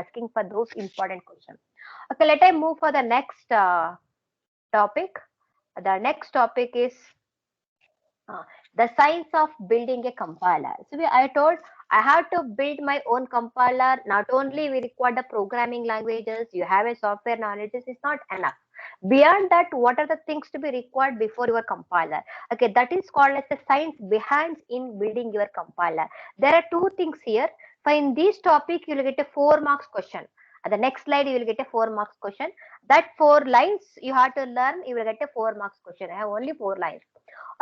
asking for those important questions. Okay, let I move for the next topic. The next topic is uh, the science of building a compiler. So I told I have to build my own compiler. Not only we require the programming languages, you have a software knowledge is not enough. Beyond that, what are the things to be required before your compiler? Okay, that is called as the science behind in building your compiler. There are two things here. For in this topic, you will get a 4 marks question. At the next slide, you will get a 4 marks question. That 4 lines you have to learn, you will get a 4 marks question. I have only 4 lines.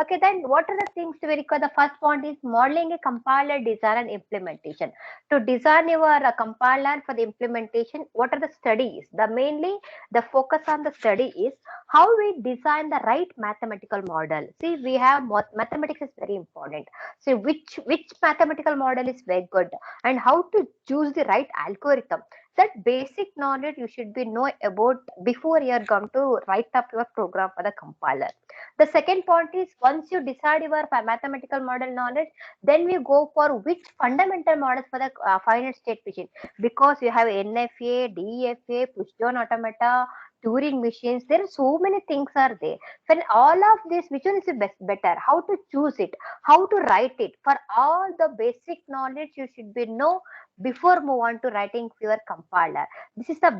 Okay, then what are the things to be required? The first point is modeling a compiler design and implementation. To design your compiler for the implementation, what are the studies? The mainly the focus on the study is how we design the right mathematical model. See, we have mathematics is very important. See, which mathematical model is very good and how to choose the right algorithm. That basic knowledge you should be know about before you are going to write up your program for the compiler. The second point is once you decide your mathematical model knowledge, then we go for which fundamental models for the finite state machine, because you have NFA, DFA, push down automata, Turing machines. There are so many things are there. When all of this, which one is the best better? How to choose it? How to write it? For all the basic knowledge you should be know before move on to writing your compiler. This is the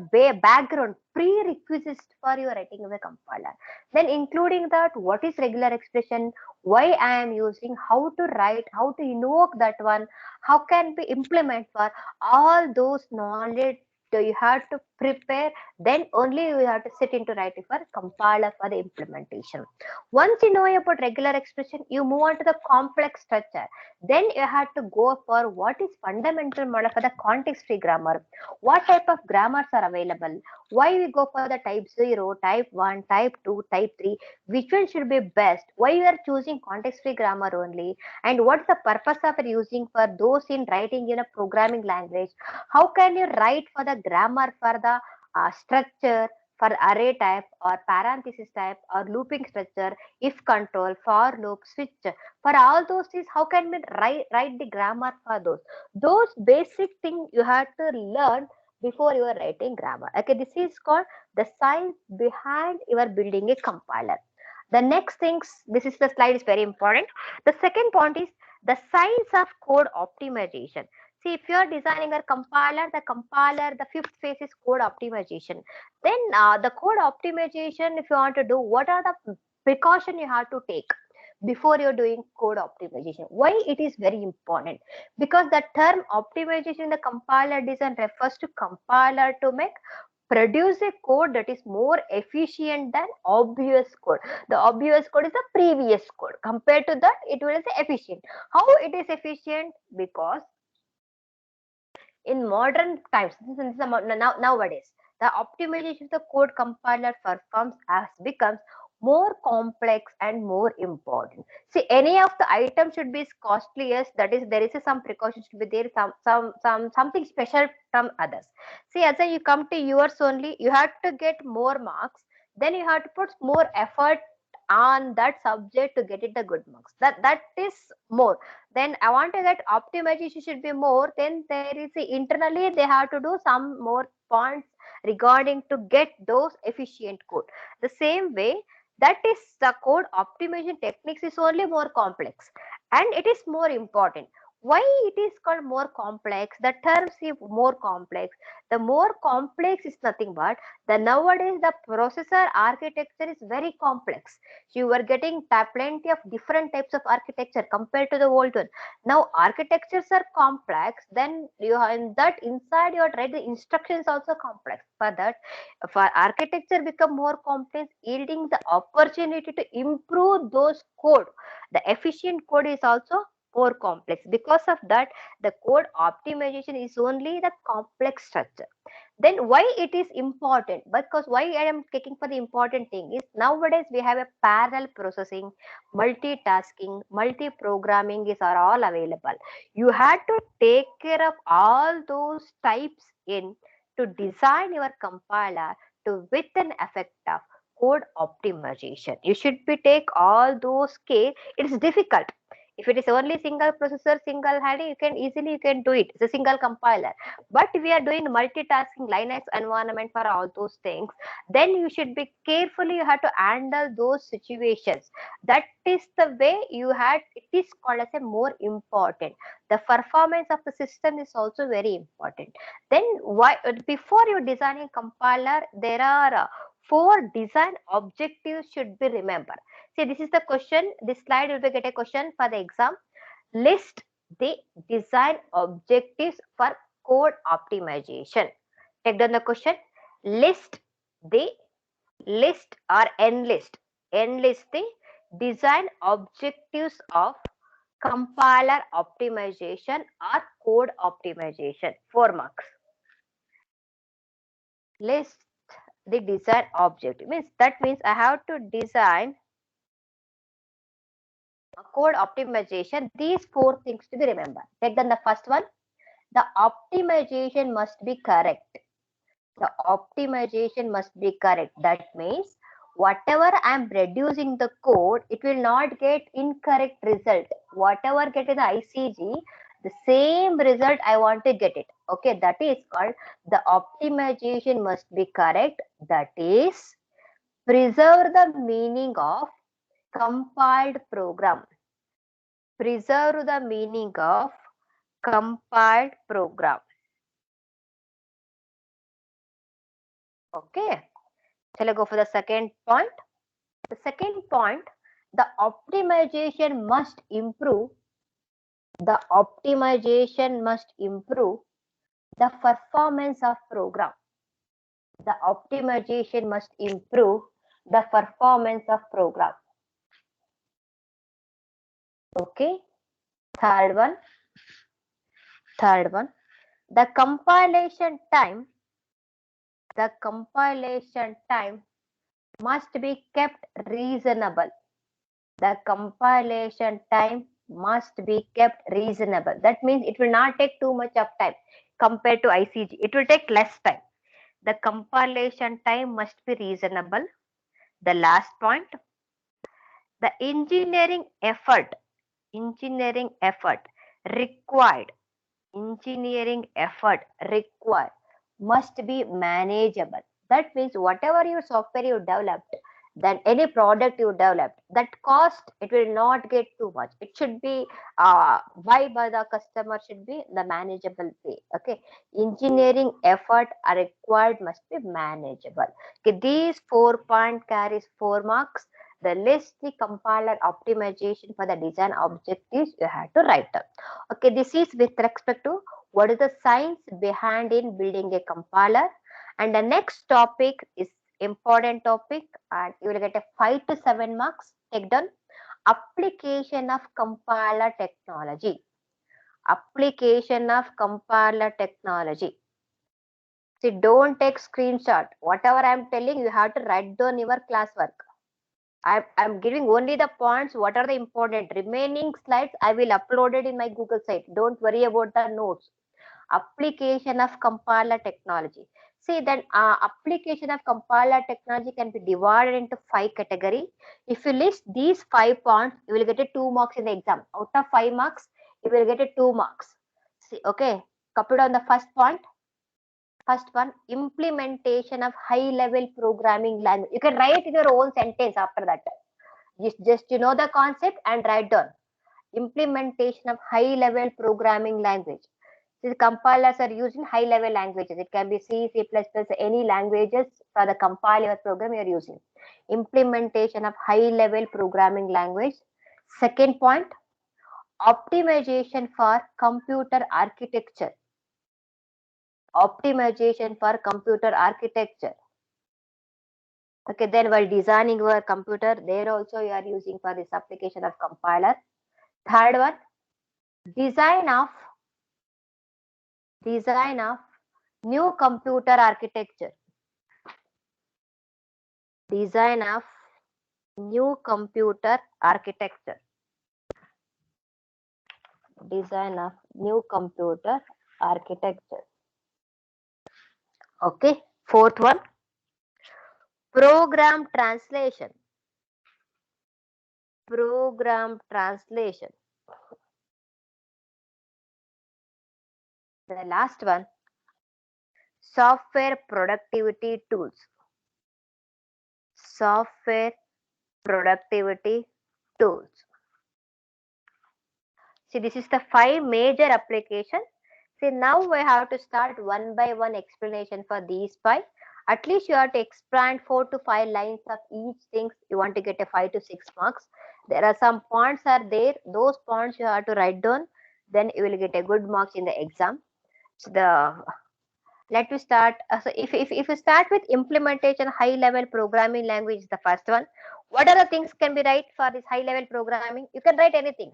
background prerequisites for your writing of a compiler. Then including that, what is regular expression, why I am using, how to write, how to invoke that one, how can we implement for all those knowledge you have to prepare, then only you have to sit into writing for compiler for the implementation. Once you know about regular expression, you move on to the complex structure. Then you have to go for what is fundamental model for the context free grammar. What type of grammars are available? Why we go for the type 0, type 1, type 2, type 3, which one should be best, why you are choosing context free grammar only, and what's the purpose of using for those in writing in a programming language, how can you write for the grammar for the structure, for array type or parenthesis type or looping structure, if control, for loop, switch, for all those things, how can we write the grammar for those basic things you have to learn before you are writing grammar. Okay, this is called the science behind you are building a compiler. The next things, this is the slide is very important. The second point is the science of code optimization. See, if you are designing a compiler, the fifth phase is code optimization. Then the code optimization, if you want to do, what are the precaution you have to take before you're doing code optimization? Why it is very important? Because the term optimization in the compiler design refers to compiler to make produce a code that is more efficient than obvious code. The obvious code is the previous code. Compared to that, it will be efficient. How it is efficient? Because in modern times, nowadays, the optimization of the code compiler performs has becomes more complex and more important. See, any of the items should be costliest. That is, there is some precautions to be there. Something special from others. See, as you come to yours only, you have to get more marks. Then you have to put more effort on that subject to get it the good marks. That is more. Then I want to get optimization should be more. Then there is internally they have to do some more points regarding to get those efficient code. The same way, that is the code optimization techniques is only more complex and it is more important. Why it is called more complex? The terms is more complex. The more complex is nothing but the nowadays the processor architecture is very complex. You are getting plenty of different types of architecture compared to the old one. Now architectures are complex, then you are in that inside you are write the instructions also complex. For that, for architecture become more complex, yielding the opportunity to improve those code. The efficient code is also more complex. Because of that, the code optimization is only the complex structure. Then why it is important? Because why I am taking for the important thing is nowadays we have a parallel processing, multitasking, multi-programming is are all available. You had to take care of all those types in to design your compiler to with an effect of code optimization. You should be take all those care. It is difficult. If it is only single processor, single handed, you can easily do it. It's a single compiler. But we are doing multitasking Linux environment for all those things. Then you should be carefully. You have to handle those situations. That is the way you had. It is called as a more important. The performance of the system is also very important. Then why before you designing compiler, there are 4 design objectives should be remembered. See, this is the question. This slide will be get a question for the exam. List the design objectives for code optimization. Take down the question. List the list or enlist the design objectives of compiler optimization or code optimization. 4 marks. List the design objective. Means I have to design a code optimization. These 4 things to be remembered. Take then the first one. The optimization must be correct. The optimization must be correct. That means whatever I am reducing the code, it will not get incorrect result. Whatever get in the ICG, the same result I want to get it. Okay, that is called the optimization must be correct. That is preserve the meaning of compiled program. Preserve the meaning of compiled program. Okay. Shall I go for the second point? The second point, the optimization must improve. The optimization must improve the performance of program. The optimization must improve the performance of program. Okay. Third one. The compilation time must be kept reasonable. The compilation time must be kept reasonable. That means it will not take too much of time compared to ICG. It will take less time. The compilation time must be reasonable. The last point, the engineering effort required must be manageable. That means whatever your software you developed, then any product you developed, that cost, it will not get too much. It should be buy by the customer should be the manageable way. Okay, engineering effort are required must be manageable. Okay, these 4 point carries 4 marks. The list the compiler optimization for the design objectives you have to write down. Okay, this is with respect to what is the science behind in building a compiler. And the next topic is important topic, and you will get a 5 to 7 marks. Take down application of compiler technology. Application of compiler technology. See, don't take screenshot. Whatever I am telling, you have to write down your classwork. I'm giving only the points, what are the important. Remaining slides, I will upload it in my Google site. Don't worry about the notes. Application of compiler technology. See, then application of compiler technology can be divided into 5 categories. If you list these 5 points, you will get a 2 marks in the exam. Out of 5 marks, you will get a 2 marks. See, okay, copied on the first point. First one, implementation of high level programming language. You can write in your own sentence after that. Just you know the concept and write down. Implementation of high level programming language. These compilers are used in high level languages. It can be C, C++, any languages for the compile your program you are using. Implementation of high level programming language. Second point, optimization for computer architecture. Optimization for computer architecture. Okay, then while designing your computer, there also you are using for this application of compiler. Third one, design of new computer architecture. Design of new computer architecture. Design of new computer architecture. Okay, fourth one, program translation. Program translation. The last one, software productivity tools. Software productivity tools. See, this is the 5 major applications. See, now we have to start one by one explanation for these 5. At least you have to expand 4 to 5 lines of each thing. You want to get a 5 to 6 marks. There are some points are there. Those points you have to write down. Then you will get a good marks in the exam. So let me start. So if you start with implementation, high level programming language is the first one. What are the things can be write for this high level programming? You can write anything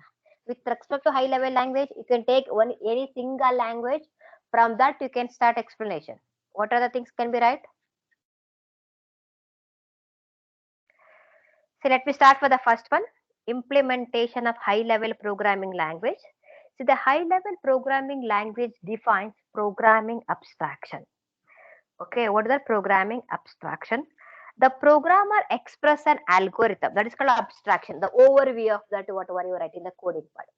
with respect to high level language. You can take any single language. From that you can start explanation. What are the things can be write? So let me start for the first one, implementation of high level programming language. So the high level programming language defines programming abstraction. Okay, what is the programming abstraction? The programmer express an algorithm, that is called abstraction, the overview of that whatever you write in the coding part.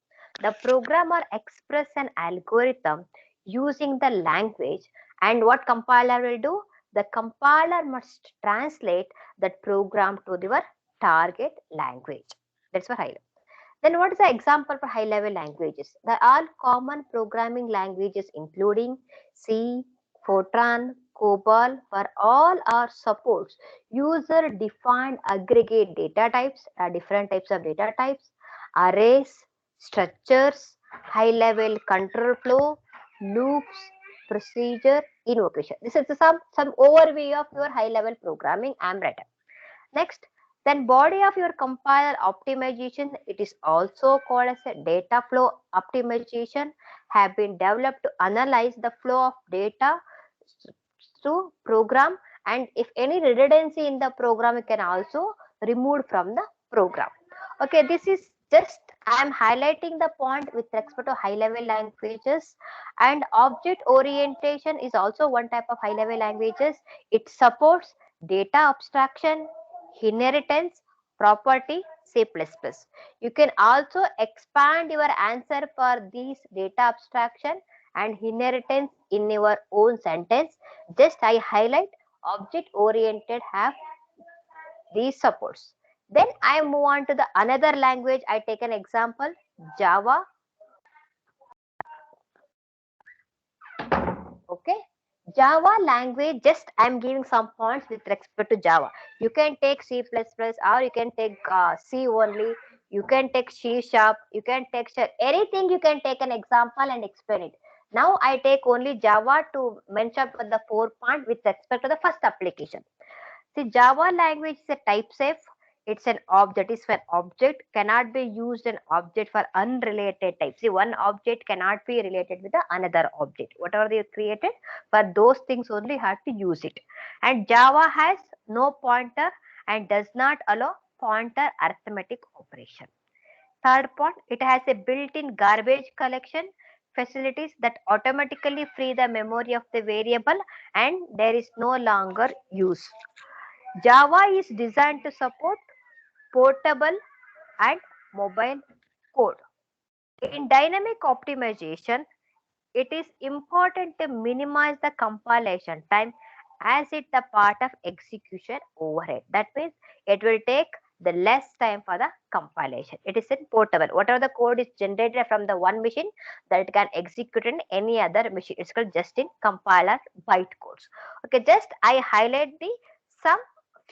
The programmer express an algorithm using the language, and what compiler will do? The compiler must translate that program to your target language. That's for high level. Then what is the example for high level languages? They are all common programming languages including C, Fortran, COBOL. For all our supports user defined aggregate data types, different types of data types, arrays, structures, high level control flow, loops, procedure, invocation. This is some overview of your high level programming I am written. Next, then body of your compiler optimization, it is also called as a data flow optimization, have been developed to analyze the flow of data to program, and if any redundancy in the program, you can also remove from the program. Okay, this is just I am highlighting the point with respect to high level languages. And object orientation is also one type of high level languages. It supports data abstraction, inheritance, property, C++. You can also expand your answer for these data abstraction and inheritance in your own sentence. Just I highlight object oriented have these supports. Then I move on to the another language. I take an example, Java. Okay, Java language, just I'm giving some points with respect to Java. You can take C++ or you can take C only. You can take C sharp. You can take anything. You can take an example and explain it. Now I take only Java to mention the 4 point with respect to the first application. See, Java language is a type safe. It's an object. Is when object cannot be used an object for unrelated type. See, one object cannot be related with the another object. Whatever they created, for those things only you have to use it. And Java has no pointer and does not allow pointer arithmetic operation. Third point, it has a built-in garbage collection facilities that automatically free the memory of the variable and there is no longer use. Java is designed to support portable and mobile code. In dynamic optimization, it is important to minimize the compilation time as it's the part of execution overhead. That means it will take the less time for the compilation. It is in portable. Whatever the code is generated from the one machine, that it can execute in any other machine. It's called just in compiler bytecodes. Okay, just I highlight the some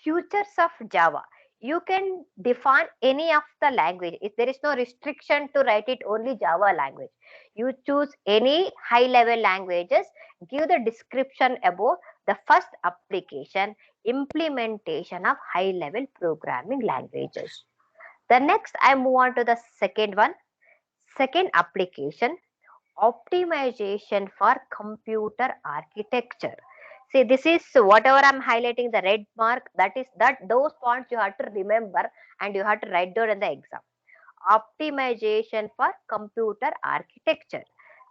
futures of Java. You can define any of the language. If there is no restriction to write it only Java language, you choose any high level languages, give the description about the first application, implementation of high level programming languages. The next I move on to the second one, second application, optimization for computer architecture. See, this is whatever I'm highlighting the red mark, that is that those points you have to remember and you have to write down in the exam. Optimization for computer architecture.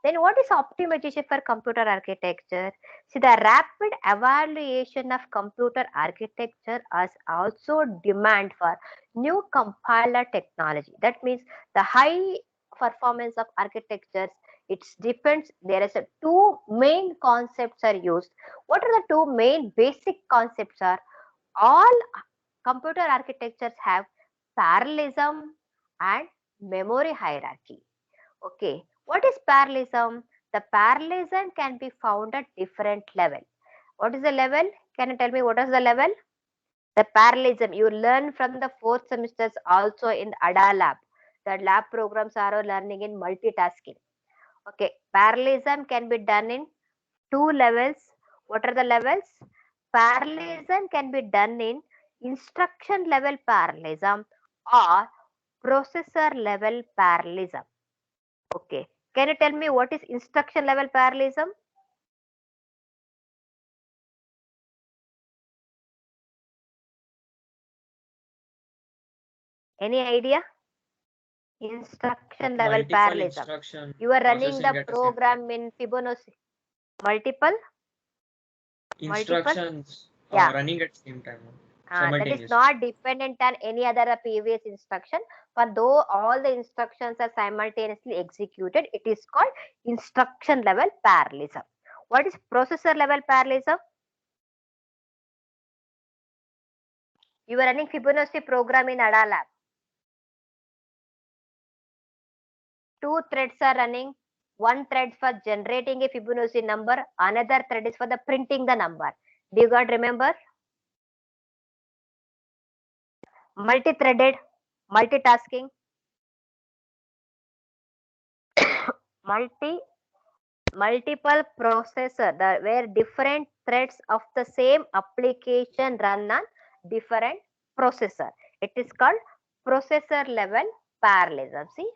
Then what is optimization for computer architecture? See, the rapid evaluation of computer architecture has also demand for new compiler technology. That means the high performance of architectures, it depends. There is a two main concepts are used. What are the two main basic concepts are? All computer architectures have parallelism and memory hierarchy. Okay, what is parallelism? The parallelism can be found at different level. What is the level? Can you tell me what is the level? The parallelism you learn from the fourth semesters also in ADA lab. The lab programs are learning in multitasking. Okay, parallelism can be done in two levels. What are the levels? Parallelism can be done in instruction level parallelism or processor level parallelism. Okay, can you tell me what is instruction level parallelism? Any idea? Instruction level Multiple parallelism. instruction You are running the processing at the same time. program in Fibonacci. Multiple? Multiple? Instructions Yeah. running at the same time, That is simultaneously. not dependent on any other previous instruction. For though all the instructions are simultaneously executed, it is called instruction level parallelism. What is processor level parallelism? You are running Fibonacci program in ADA lab. Two threads are running. One thread for generating a Fibonacci number, another thread is for the printing the number. Do you got remember? Multi-threaded, multitasking, multi multiple processor, where different threads of the same application run on different processor. It is called processor level parallelism. See,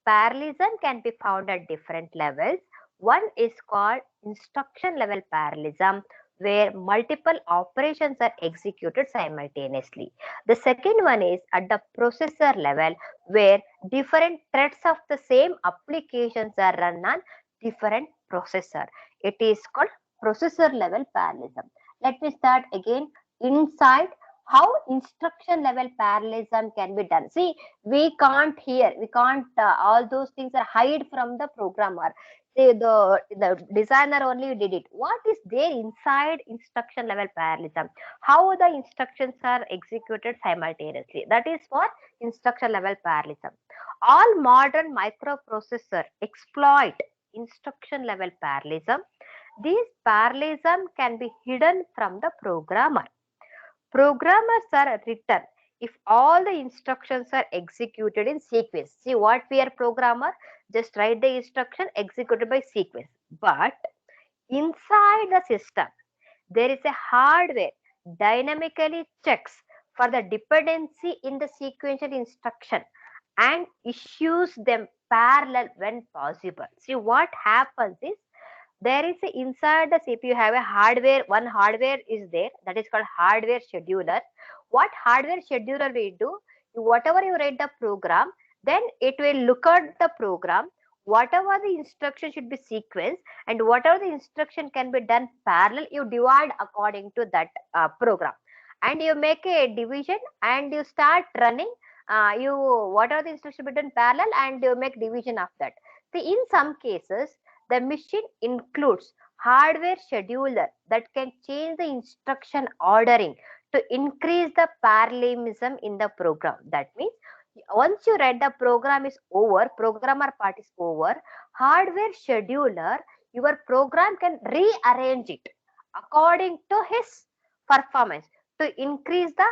parallelism can be found at different levels. One is called instruction level parallelism, where multiple operations are executed simultaneously. The second one is at the processor level, where different threads of the same applications are run on different processor. It is called processor level parallelism. Let me start again. Inside, how instruction level parallelism can be done. See, we can't hear, we can't, all those things are hide from the programmer. See, the designer only did it. What is there inside instruction level parallelism? How the instructions are executed simultaneously. That is for instruction level parallelism. All modern microprocessor exploit instruction level parallelism. This parallelism can be hidden from the programmer. Programmers are written if all the instructions are executed in sequence. See what we are programmer, just write the instruction executed by sequence. But inside the system, there is a hardware dynamically checks for the dependency in the sequential instruction and issues them parallel when possible. See what happens is there is inside the CPU have a hardware, one hardware is there that is called hardware scheduler. What hardware scheduler will do, whatever you write the program, then it will look at the program, whatever the instruction should be sequenced and whatever the instruction can be done parallel, you divide according to that program and you make a division and you start running, you whatever the instruction be done parallel and you make division of that. See, in some cases the machine includes hardware scheduler that can change the instruction ordering to increase the parallelism in the program. That means once you read the program is over, programmer part is over, hardware scheduler, your program can rearrange it according to his performance to increase the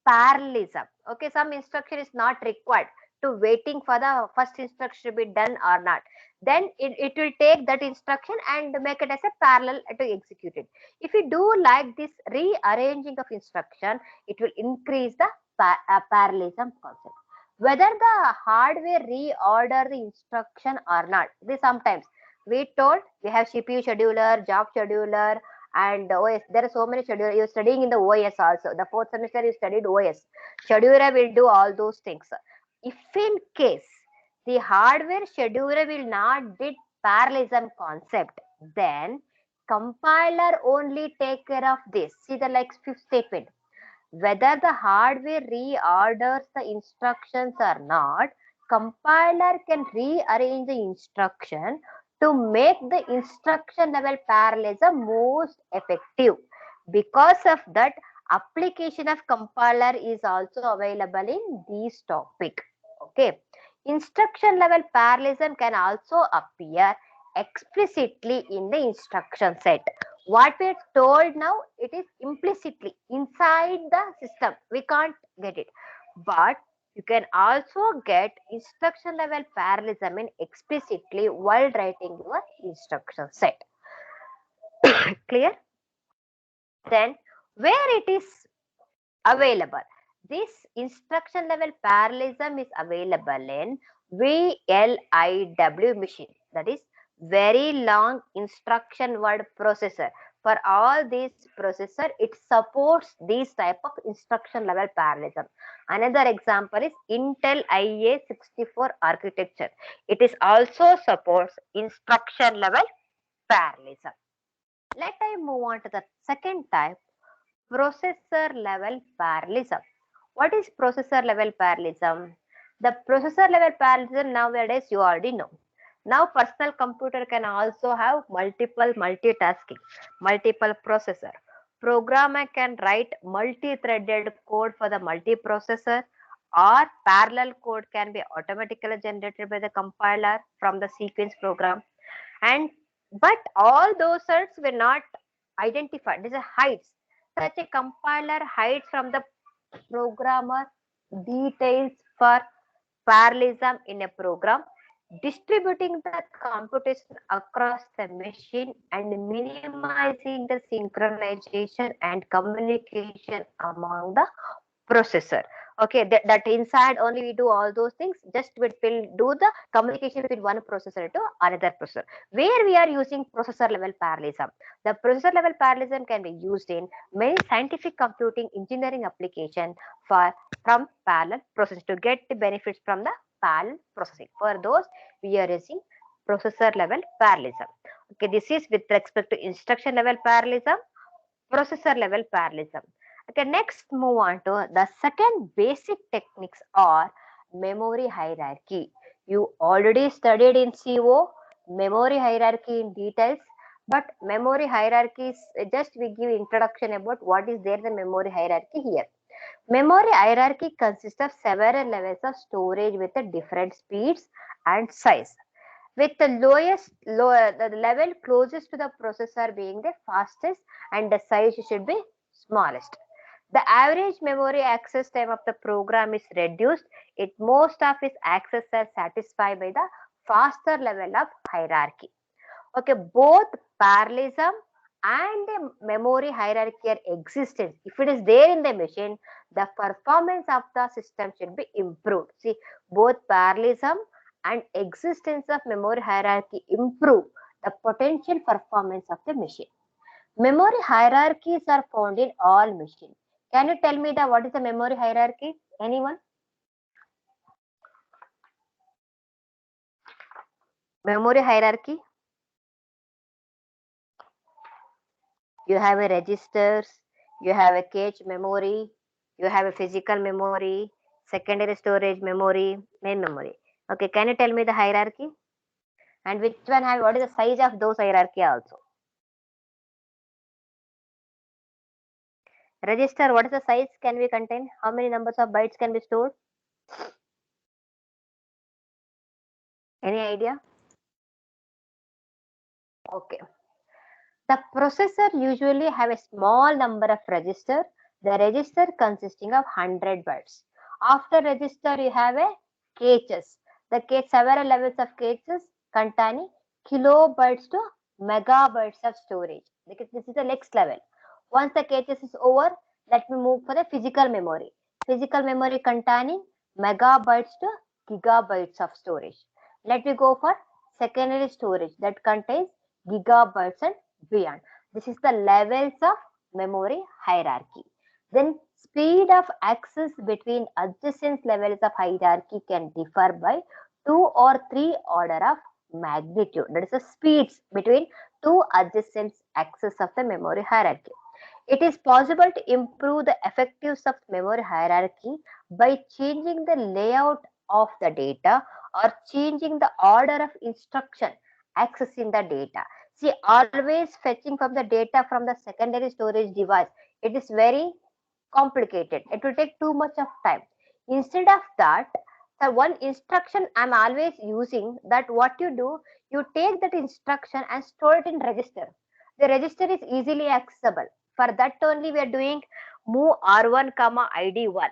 parallelism. Okay, some instruction is not required to waiting for the first instruction to be done or not, then it will take that instruction and make it as a parallel to execute it. If you do like this rearranging of instruction, it will increase the parallelism concept. Whether the hardware reorder the instruction or not, this sometimes we told we have CPU scheduler, job scheduler, and OS. There are so many schedulers. You're studying in the OS also. The fourth semester you studied OS. Scheduler will do all those things. If in case the hardware scheduler will not did parallelism concept, then compiler only take care of this. See the like fifth statement. Whether the hardware reorders the instructions or not, compiler can rearrange the instruction to make the instruction level parallelism most effective. Because of that, application of compiler is also available in this topic. Okay. Instruction level parallelism can also appear explicitly in the instruction set. What we are told now, it is implicitly inside the system. We can't get it. But you can also get instruction level parallelism in explicitly while writing your instruction set. Clear? Then where it is available? This instruction level parallelism is available in VLIW machine, that is very long instruction word processor. For all these processor, it supports these type of instruction level parallelism. Another example is Intel IA64 architecture. It is also supports instruction level parallelism. Let I move on to the second type, processor level parallelism. What is processor level parallelism? The processor level parallelism nowadays you already know. Now personal computer can also have multiple multitasking, multiple processor. Programmer can write multi-threaded code for the multiprocessor, or parallel code can be automatically generated by the compiler from the sequence program. And but all those certs were not identified. This is hides. Such a compiler hides from the programmer details for parallelism in a program, distributing the computation across the machine and minimizing the synchronization and communication among the processor. Okay, that inside only we do all those things, just we will do the communication between one processor to another processor, where we are using processor level parallelism. The processor level parallelism can be used in many scientific computing engineering application for from parallel processing to get the benefits from the parallel processing. For those, we are using processor level parallelism. Okay, this is with respect to instruction level parallelism, processor level parallelism. Okay, next move on to the second basic techniques or memory hierarchy. You already studied in CO memory hierarchy in details, but memory hierarchy is just we give introduction about what is there the memory hierarchy here. Memory hierarchy consists of several levels of storage with the different speeds and size, with the the level closest to the processor being the fastest and the size should be smallest. The average memory access time of the program is reduced. It most of its access are satisfied by the faster level of hierarchy. Okay, both parallelism and the memory hierarchy are existent. If it is there in the machine, the performance of the system should be improved. See, both parallelism and existence of memory hierarchy improve the potential performance of the machine. Memory hierarchies are found in all machines. Can you tell me the what is the memory hierarchy? Anyone? Memory hierarchy? You have a registers, you have a cache memory, you have a physical memory, secondary storage memory, main memory. Okay, can you tell me the hierarchy? And which one have what is the size of those hierarchy also? Register, what is the size can be contain? How many numbers of bytes can be stored? Any idea? Okay. The processor usually have a small number of register. The register consisting of 100 bytes. After register, you have a caches. The cache several levels of caches containing kilobytes to megabytes of storage. Because this is the next level. Once the caches is over, let me move for the physical memory. Physical memory containing megabytes to gigabytes of storage. Let me go for secondary storage that contains gigabytes and beyond. This is the levels of memory hierarchy. Then speed of access between adjacent levels of hierarchy can differ by 2 or 3 order of magnitude. That is the speeds between two adjacent axes of the memory hierarchy. It is possible to improve the effectiveness of memory hierarchy by changing the layout of the data or changing the order of instruction accessing the data. See, always fetching from the data from the secondary storage device, it is very complicated. It will take too much of time. Instead of that, the one instruction I'm always using, that what you do, you take that instruction and store it in register. The register is easily accessible. For that only we are doing move R1 comma ID1.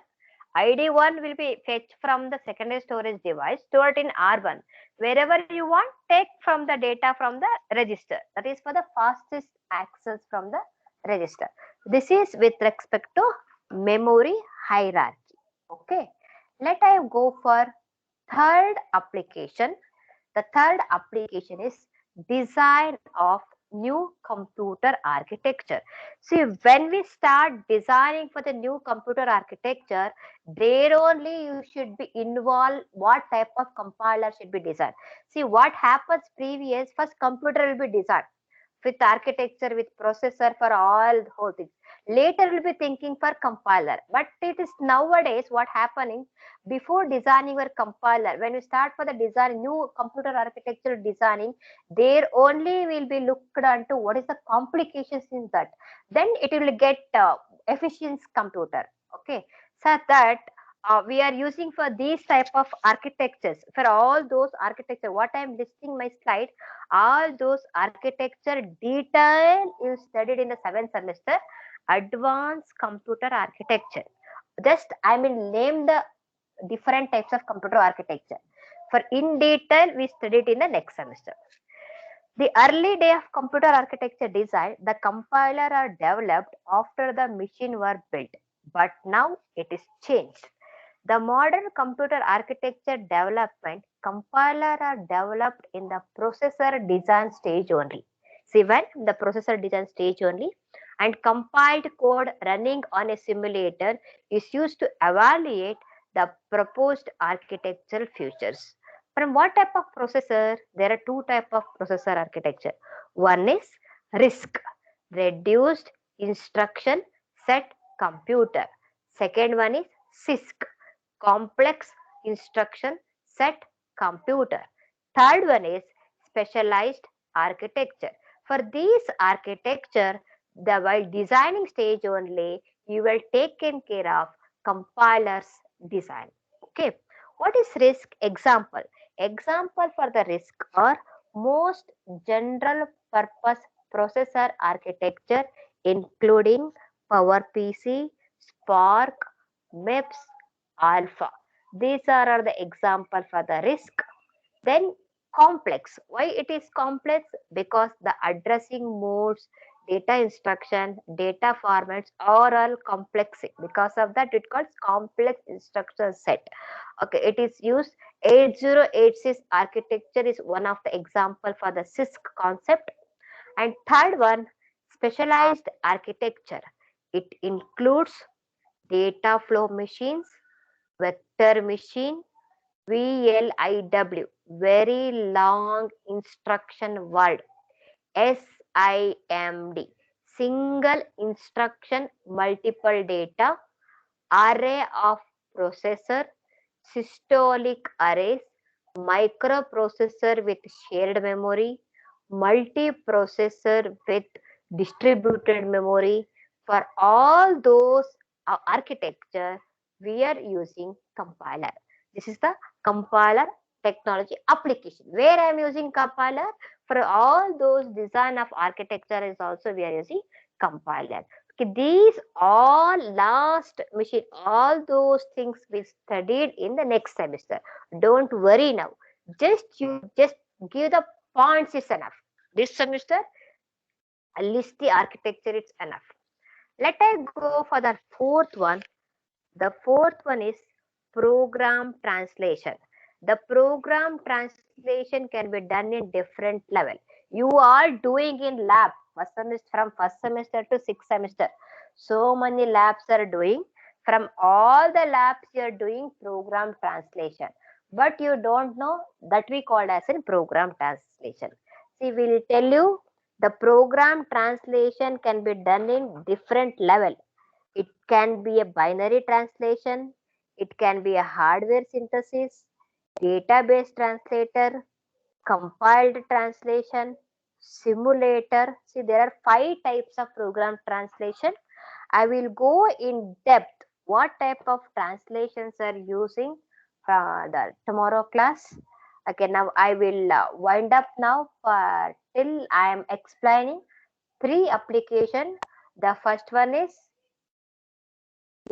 ID1 will be fetched from the secondary storage device, stored in R1. Wherever you want, take from the data from the register. That is for the fastest access from the register. This is with respect to memory hierarchy. Okay. Let I go for third application. The third application is design of new computer architecture. See, when we start designing for the new computer architecture, there only you should be involved what type of compiler should be designed. See, what happens previous, first computer will be designed with architecture, with processor for all the whole things. Later we'll be thinking for compiler. But it is nowadays what happening, before designing your compiler, when you start for the design, new computer architecture designing, there only will be looked onto what is the complications in that. Then it will get efficient computer. Okay. So that we are using for these type of architectures, for all those architecture, what I am listing my slide, all those architecture detail is studied in the 7th semester, advanced computer architecture. Just I mean name the different types of computer architecture. For in detail, we studied in the next semester. The early day of computer architecture design, the compiler are developed after the machine were built, but now it is changed. The modern computer architecture development, compiler are developed in the processor design stage only. See, when the processor design stage only, and compiled code running on a simulator is used to evaluate the proposed architectural features. From what type of processor? There are two type of processor architecture. One is RISC, reduced instruction set computer. Second one is CISC, complex instruction set computer. Third one is specialized architecture. For this architecture, the while designing stage only, you will taken care of compilers design. Okay. What is RISC? Example. Example for the RISC are most general purpose processor architecture, including PowerPC, Spark, MIPS, Alpha. These are the example for the RISC. Then complex. Why it is complex? Because the addressing modes, data instruction, data formats are all complex. Because of that, it calls complex instruction set. Okay, it is used 8086 architecture is one of the example for the CISC concept. And third one, specialized architecture. It includes data flow machines, vector machine, VLIW, very long instruction word, SIMD, single instruction multiple data, array of processor, systolic arrays, microprocessor with shared memory, multiprocessor with distributed memory. For all those architecture, we are using compiler. This is the compiler technology application. Where I am using compiler? For all those design of architecture is also we are using compiler. Okay, these all last machine, all those things we studied in the next semester. Don't worry now. Just give the points is enough. This semester, list the architecture, it's enough. Let I go for the fourth one. The fourth one is program translation. The program translation can be done in different level. You are doing in lab first semester, from first semester to sixth semester. So many labs are doing. From all the labs you are doing program translation. But you don't know that we call as in program translation. See, we will tell you the program translation can be done in different level. It can be a binary translation, It can be a hardware synthesis, database translator, compiled translation, simulator. See, there are 5 types of program translation. I will go in depth what type of translations are using the tomorrow class. Okay, now I will wind up now till I am explaining 3 application. The first one is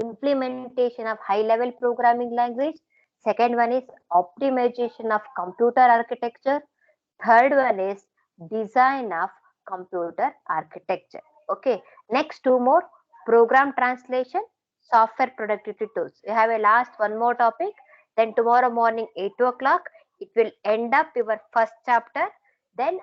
implementation of high level programming language. Second one is optimization of computer architecture. Third one is design of computer architecture. Okay, next 2 more, program translation, software productivity tools. You have a last one more topic. Then tomorrow morning 8 o'clock, it will end up your first chapter. Then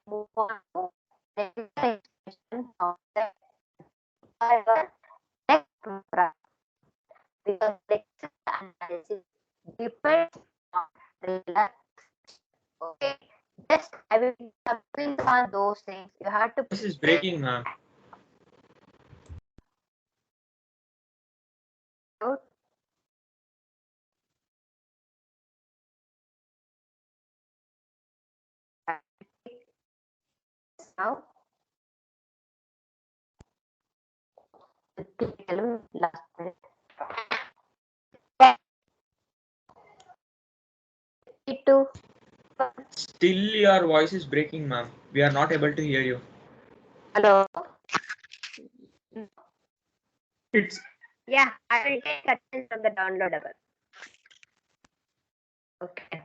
move on to the expression of the next program, because the analysis depends on the relax. Okay, just I will focus on those things. You have to. This is breaking, ma'am. Now, last minute. Two. Still, your voice is breaking, ma'am. We are not able to hear you. Hello. It's Yeah, I will take attention from the downloadable. Okay.